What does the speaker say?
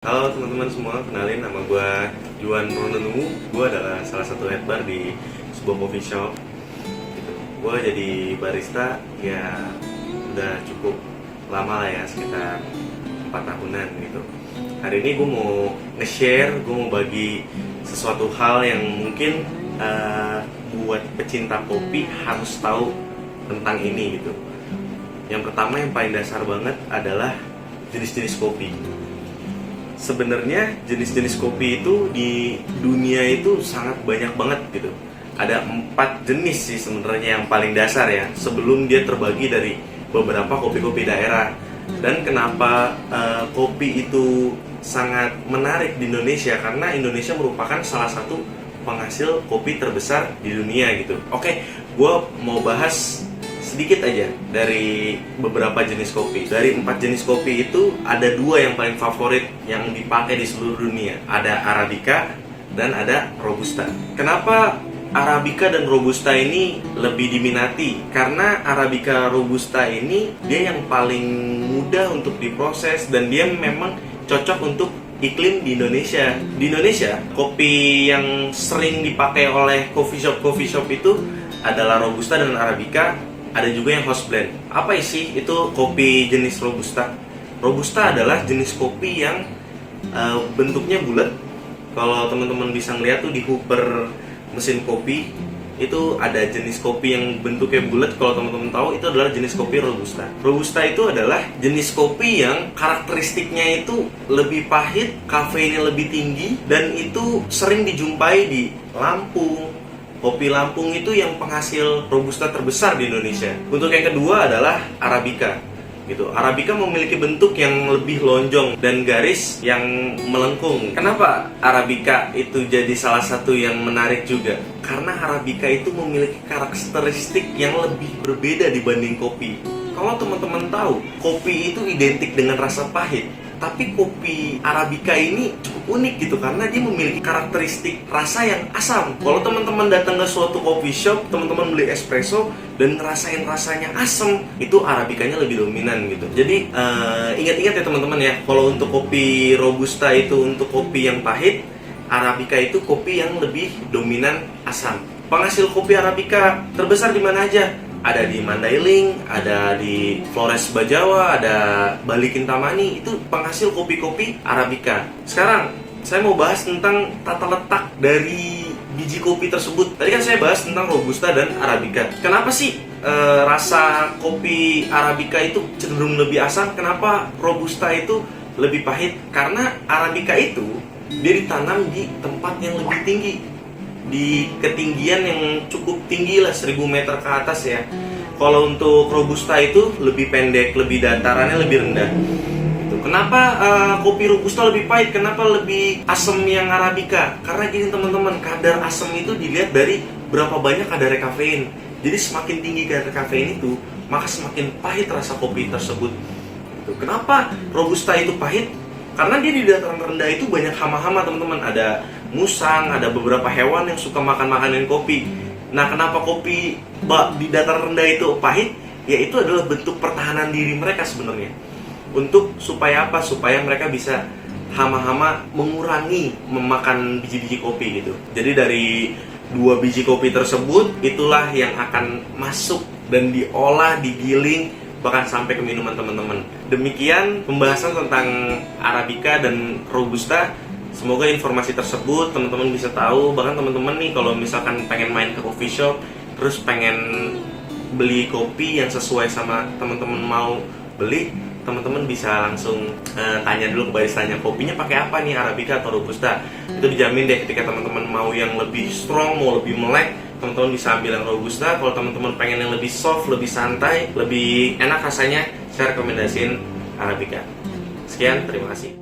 Halo teman-teman semua, kenalin nama gue Juan Ronenu. Gue adalah salah satu head bar di sebuah coffee shop gitu. Gue jadi barista ya udah cukup lama lah ya, sekitar 4 tahunan gitu. Hari ini gue mau nge-share, gue mau bagi sesuatu hal yang mungkin buat pecinta kopi harus tahu tentang ini gitu. Yang pertama, yang paling dasar banget adalah jenis-jenis kopi. Sebenarnya jenis-jenis kopi itu di dunia itu sangat banyak banget gitu. Ada 4 jenis sih sebenarnya yang paling dasar ya, sebelum dia terbagi dari beberapa kopi-kopi daerah. Dan kenapa kopi itu sangat menarik di Indonesia? Karena Indonesia merupakan salah satu penghasil kopi terbesar di dunia gitu. Oke, gue mau bahas sedikit aja dari beberapa jenis kopi. Dari 4 jenis kopi itu ada 2 yang paling favorit yang dipakai di seluruh dunia. Ada Arabica dan ada Robusta. Kenapa Arabica dan Robusta ini lebih diminati? Karena Arabica Robusta ini dia yang paling mudah untuk diproses dan dia memang cocok untuk iklim di Indonesia. Di Indonesia, kopi yang sering dipakai oleh coffee shop itu adalah Robusta dan Arabica. Ada juga yang house blend. Apa sih itu kopi jenis Robusta? Robusta adalah jenis kopi yang bentuknya bulat. Kalau teman-teman bisa ngeliat tuh di hooper mesin kopi itu ada jenis kopi yang bentuknya bulat. Kalau teman-teman tahu, itu adalah jenis kopi Robusta. Robusta itu adalah jenis kopi yang karakteristiknya itu lebih pahit, kafeinnya lebih tinggi, dan itu sering dijumpai di Lampung. Kopi Lampung itu yang penghasil Robusta terbesar di Indonesia. Untuk yang kedua adalah Arabica. Gitu. Arabica memiliki bentuk yang lebih lonjong dan garis yang melengkung. Kenapa Arabica itu jadi salah satu yang menarik juga? Karena Arabica itu memiliki karakteristik yang lebih berbeda dibanding kopi. Kalau teman-teman tahu, kopi itu identik dengan rasa pahit. Tapi kopi Arabica ini cukup unik gitu, karena dia memiliki karakteristik rasa yang asam. Kalau teman-teman datang ke suatu coffee shop, teman-teman beli espresso dan ngerasain rasanya asam, itu Arabicanya lebih dominan gitu. Jadi ingat-ingat ya teman-teman ya, kalau untuk kopi Robusta itu untuk kopi yang pahit, Arabica itu kopi yang lebih dominan asam. Penghasil kopi Arabica terbesar di mana aja? Ada di Mandailing, ada di Flores Bajawa, ada Bali Kintamani. Itu penghasil kopi-kopi Arabica. Sekarang saya mau bahas tentang tata letak dari biji kopi tersebut. Tadi kan saya bahas tentang Robusta dan Arabica. Kenapa sih rasa kopi Arabica itu cenderung lebih asam? Kenapa Robusta itu lebih pahit? Karena Arabica itu dia ditanam di tempat yang lebih tinggi, di ketinggian yang cukup tinggi lah, 1000 meter ke atas ya. Kalau untuk Robusta itu lebih pendek, lebih datarannya lebih rendah gitu. Kenapa kopi Robusta lebih pahit? Kenapa lebih asam yang Arabica? Karena gini teman-teman, kadar asam itu dilihat dari berapa banyak kadar kafein. Jadi semakin tinggi kadar kafein itu, maka semakin pahit rasa kopi tersebut gitu. Kenapa Robusta itu pahit? Karena dia di dataran rendah itu banyak hama-hama teman-teman. Ada musang, ada beberapa hewan yang suka makan-makanin kopi. Nah, kenapa kopi di dataran rendah itu pahit? Ya itu adalah bentuk pertahanan diri mereka sebenarnya. Untuk supaya apa? Supaya mereka bisa hama-hama mengurangi memakan biji-biji kopi gitu. Jadi dari 2 biji kopi tersebut, itulah yang akan masuk dan diolah, digiling, bahkan sampai ke minuman teman-teman. Demikian pembahasan tentang Arabica dan Robusta. Semoga informasi tersebut teman-teman bisa tahu. Bahkan teman-teman nih kalau misalkan pengen main ke coffee shop, terus pengen beli kopi yang sesuai sama teman-teman mau beli, teman-teman bisa langsung tanya dulu ke baristanya, kopinya pakai apa nih, Arabica atau Robusta. Itu dijamin deh, ketika teman-teman mau yang lebih strong, mau lebih melek, teman-teman bisa ambil yang Robusta. Kalau teman-teman pengen yang lebih soft, lebih santai, lebih enak rasanya, saya rekomendasiin Arabica. Sekian, terima kasih.